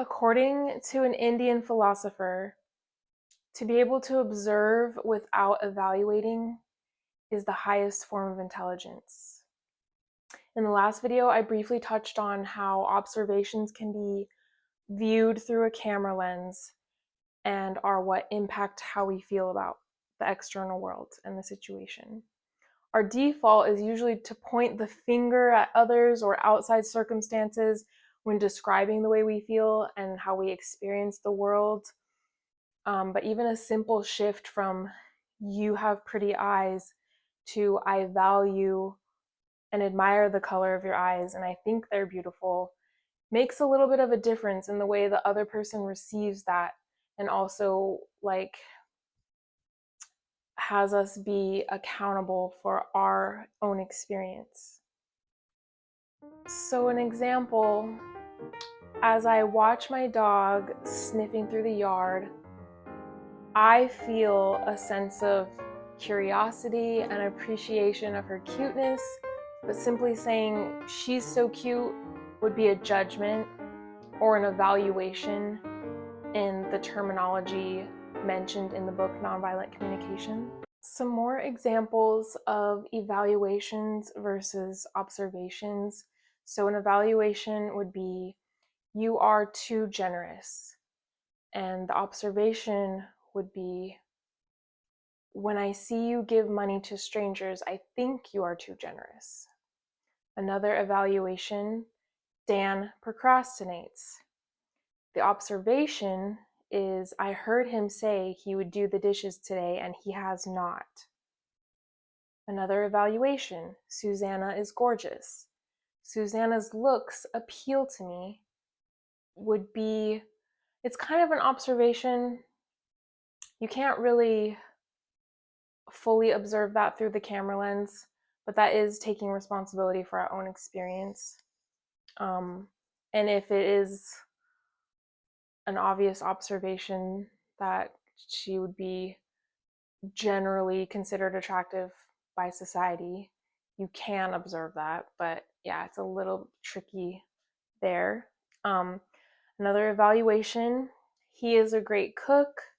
According to an Indian philosopher, to be able to observe without evaluating is the highest form of intelligence. In the last video, I briefly touched on how observations can be viewed through a camera lens and are what impact how we feel about the external world and the situation. Our default is usually to point the finger at others or outside circumstances when describing the way we feel and how we experience the world. But even a simple shift from "you have pretty eyes" to "I value and admire the color of your eyes and I think they're beautiful" makes a little bit of a difference in the way the other person receives that, and also has us be accountable for our own experience. So an example, as I watch my dog sniffing through the yard, I feel a sense of curiosity and appreciation of her cuteness, but simply saying she's so cute would be a judgment or an evaluation in the terminology mentioned in the book Nonviolent Communication. Some more examples of evaluations versus observations. So an evaluation would be, "You are too generous." And the observation would be, "When I see you give money to strangers, I think you are too generous." Another evaluation, "Dan procrastinates." The observation is, "I heard him say he would do the dishes today and he has not." Another evaluation, "Susanna is gorgeous." Susanna's looks appeal to me would be, it's kind of an observation. You can't really fully observe that through the camera lens, but that is taking responsibility for our own experience. And if it is an obvious observation that she would be generally considered attractive by society, you can observe that, but yeah, it's a little tricky there. Another evaluation, "He is a great cook."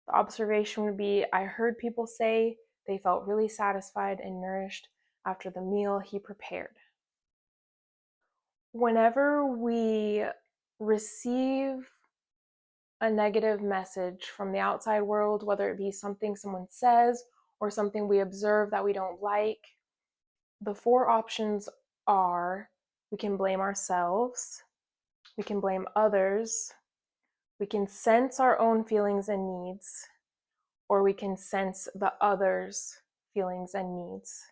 The observation would be, "I heard people say they felt really satisfied and nourished after the meal he prepared." Whenever we receive a negative message from the outside world, whether it be something someone says or something we observe that we don't like, the four options are: we can blame ourselves, we can blame others, we can sense our own feelings and needs, or we can sense the other's feelings and needs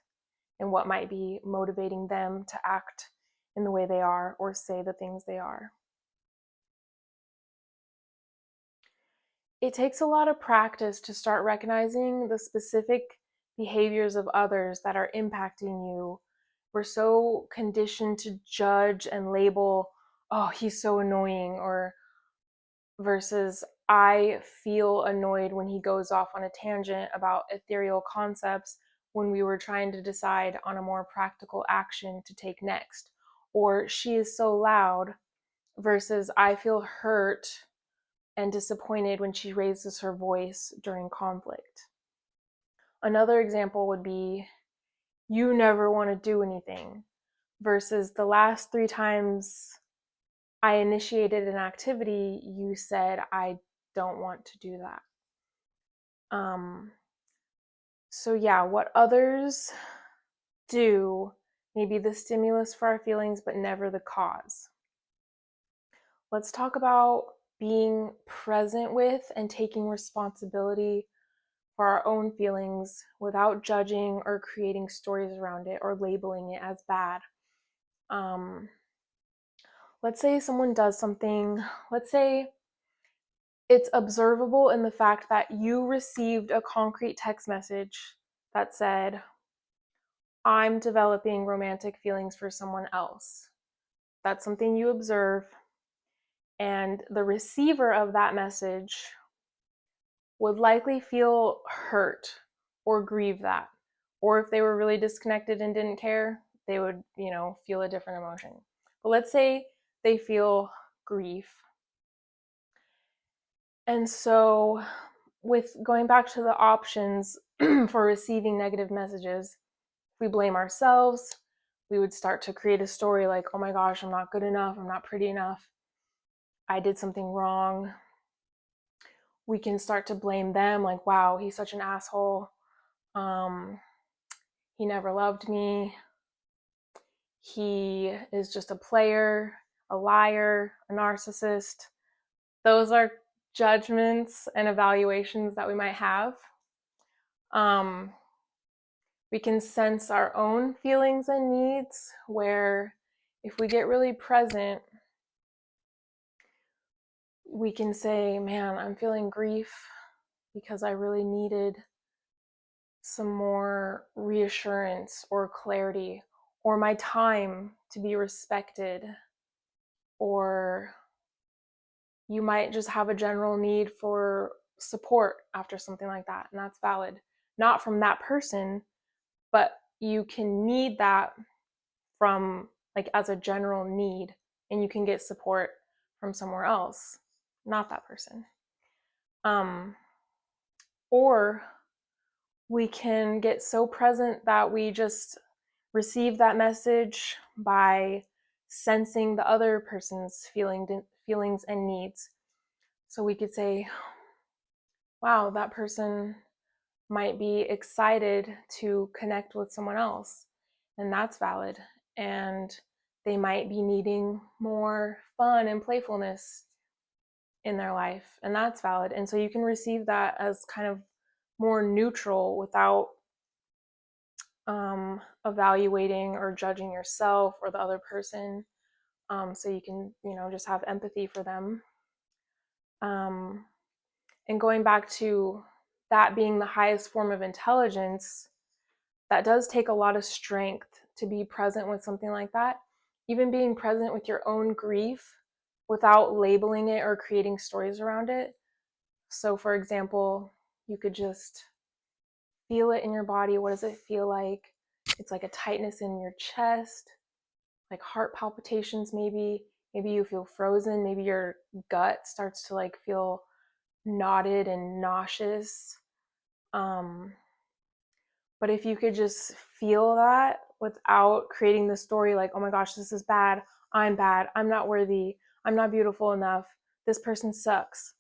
and what might be motivating them to act in the way they are or say the things they are. It takes a lot of practice to start recognizing the specific behaviors of others that are impacting you. We're so conditioned to judge and label, "Oh, he's so annoying," or versus, "I feel annoyed when he goes off on a tangent about ethereal concepts when we were trying to decide on a more practical action to take next." Or, "She is so loud," versus, "I feel hurt and disappointed when she raises her voice during conflict." Another example would be, "You never want to do anything," versus, "The last 3 times I initiated an activity, you said I don't want to do that." So yeah, what others do may be the stimulus for our feelings, but never the cause. Let's talk about being present with and taking responsibility for our own feelings without judging or creating stories around it or labeling it as bad. Let's say someone does something, let's say it's observable in the fact that you received a concrete text message that said, "I'm developing romantic feelings for someone else." That's something you observe, and the receiver of that message would likely feel hurt or grieve that. Or if they were really disconnected and didn't care, they would, feel a different emotion. But let's say they feel grief. And so, with going back to the options for receiving negative messages, if we blame ourselves, we would start to create a story like, oh my gosh, I'm not good enough, I'm not pretty enough, I did something wrong. We can start to blame them, like, wow, he's such an asshole. He never loved me. He is just a player, a liar, a narcissist. Those are judgments and evaluations that we might have. We can sense our own feelings and needs, where if we get really present, we can say, man, I'm feeling grief because I really needed some more reassurance or clarity, or my time to be respected, or you might just have a general need for support after something like that, and that's valid. Not from that person, but you can need that from, like, as a general need, and you can get support from somewhere else, not that person. Or we can get so present that we just receive that message by sensing the other person's feelings and needs. So we could say, wow, that person might be excited to connect with someone else, and that's valid. And they might be needing more fun and playfulness in their life, and that's valid. And so you can receive that as kind of more neutral without evaluating or judging yourself or the other person. So you can, just have empathy for them. And going back to that being the highest form of intelligence, that does take a lot of strength to be present with something like that. Even being present with your own grief without labeling it or creating stories around it. So, for example, you could just feel it in your body. What does it feel like? It's like a tightness in your chest, like heart palpitations maybe. Maybe you feel frozen. Maybe your gut starts to like feel knotted and nauseous. But if you could just feel that without creating the story like, oh my gosh, this is bad, I'm not worthy, I'm not beautiful enough, this person sucks,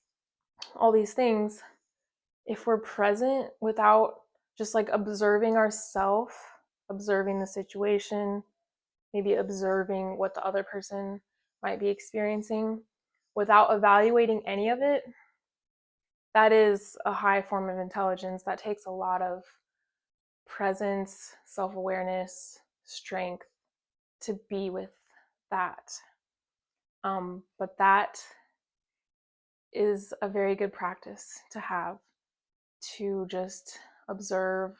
all these things, if we're present without just like observing ourselves, observing the situation, maybe observing what the other person might be experiencing, without evaluating any of it, that is a high form of intelligence that takes a lot of presence, self-awareness, strength to be with that. But that is a very good practice to have, to just observe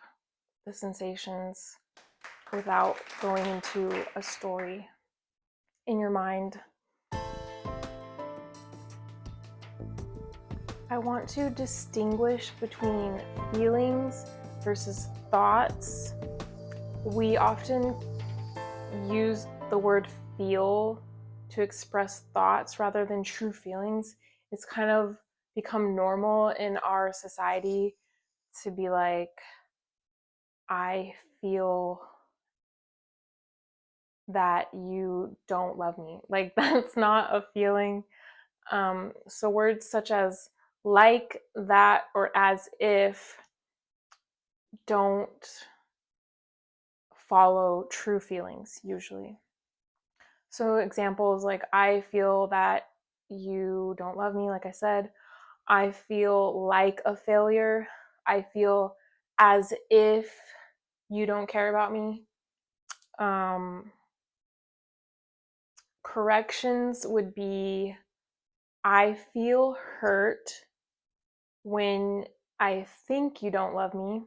the sensations without going into a story in your mind. I want to distinguish between feelings versus thoughts. We often use the word feel to express thoughts rather than true feelings. It's kind of become normal in our society to be like, I feel that you don't love me. Like, that's not a feeling. So words such as like, that, or as if don't follow true feelings usually. So examples like, I feel that you don't love me, like I said. I feel like a failure. I feel as if you don't care about me. Corrections would be, I feel hurt when I think you don't love me.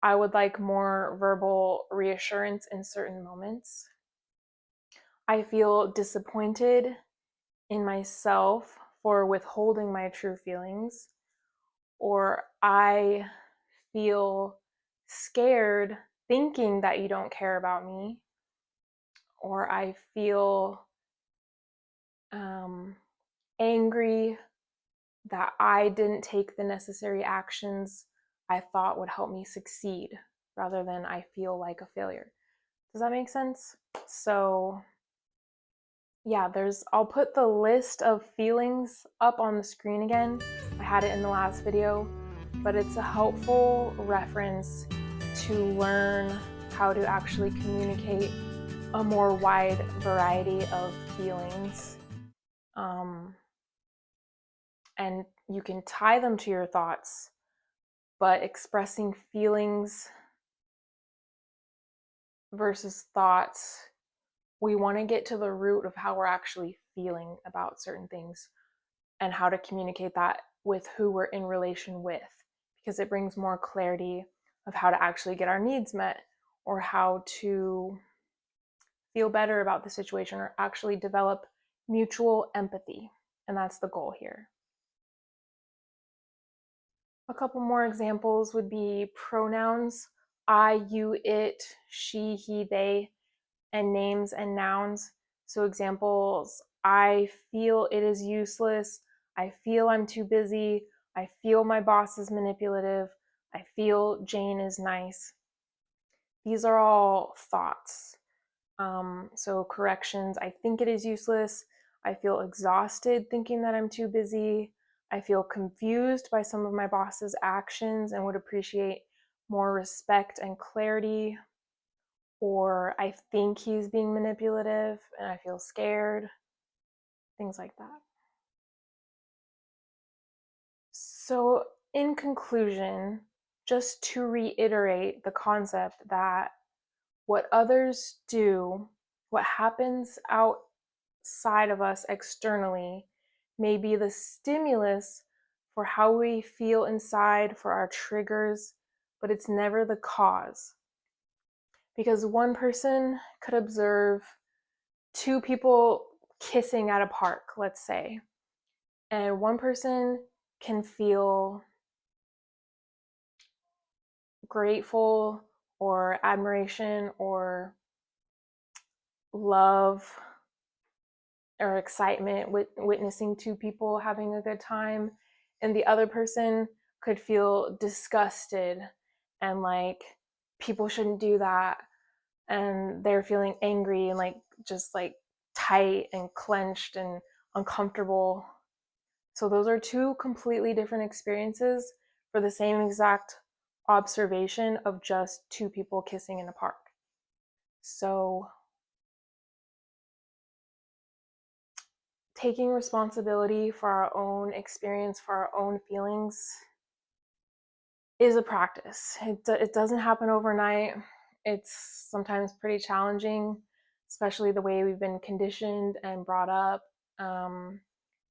I would like more verbal reassurance in certain moments. I feel disappointed in myself for withholding my true feelings. Or I feel scared thinking that you don't care about me. Or I feel angry that I didn't take the necessary actions I thought would help me succeed, rather than I feel like a failure. Does that make sense? So yeah, I'll put the list of feelings up on the screen again. I had it in the last video, but it's a helpful reference to learn how to actually communicate a more wide variety of feelings. And you can tie them to your thoughts, but expressing feelings versus thoughts, we want to get to the root of how we're actually feeling about certain things and how to communicate that with who we're in relation with, because it brings more clarity of how to actually get our needs met, or how to feel better about the situation, or actually develop mutual empathy. And that's the goal here. A couple more examples would be pronouns: I, you, it, she, he, they, and names and nouns. So examples: I feel it is useless. I feel I'm too busy. I feel my boss is manipulative. I feel Jane is nice. These are all thoughts. So corrections: I think it is useless. I feel exhausted thinking that I'm too busy. I feel confused by some of my boss's actions and would appreciate more respect and clarity. Or I think he's being manipulative and I feel scared. Things like that. So, in conclusion, just to reiterate the concept that what others do, what happens outside of us externally, may be the stimulus for how we feel inside, for our triggers, but it's never the cause. Because one person could observe two people kissing at a park, let's say, and one person can feel grateful or admiration or love or excitement with witnessing two people having a good time, and the other person could feel disgusted and like people shouldn't do that, and they're feeling angry and like just like tight and clenched and uncomfortable. So those are two completely different experiences for the same exact observation of just two people kissing in a park. So taking responsibility for our own experience, for our own feelings, is a practice. It doesn't happen overnight. It's sometimes pretty challenging, especially the way we've been conditioned and brought up,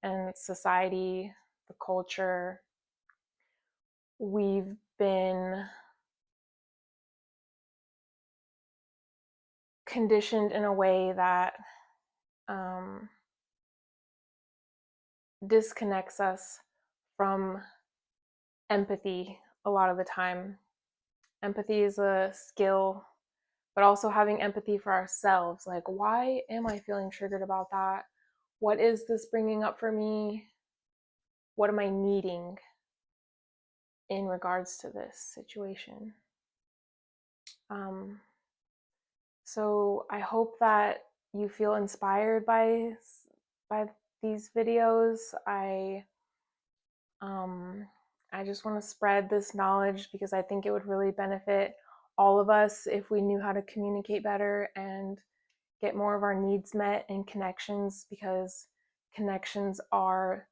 and society, the culture. We've been conditioned in a way that disconnects us from empathy a lot of the time. Empathy is a skill, but also having empathy for ourselves. Like, why am I feeling triggered about that? What is this bringing up for me? What am I needing in regards to this situation? So I hope that you feel inspired by these videos. I just want to spread this knowledge because I think it would really benefit all of us if we knew how to communicate better and get more of our needs met in connections, because connections are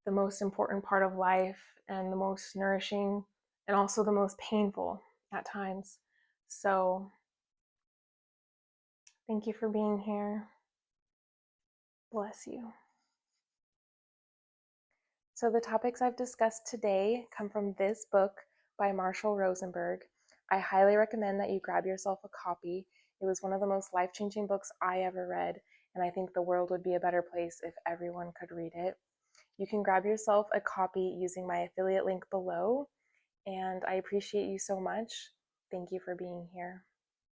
the most important part of life and the most nourishing and also the most painful at times. So thank you for being here. Bless you. So the topics I've discussed today come from this book by Marshall Rosenberg. I highly recommend that you grab yourself a copy. It was one of the most life-changing books I ever read, and I think the world would be a better place if everyone could read it. You can grab yourself a copy using my affiliate link below, and I appreciate you so much. Thank you for being here.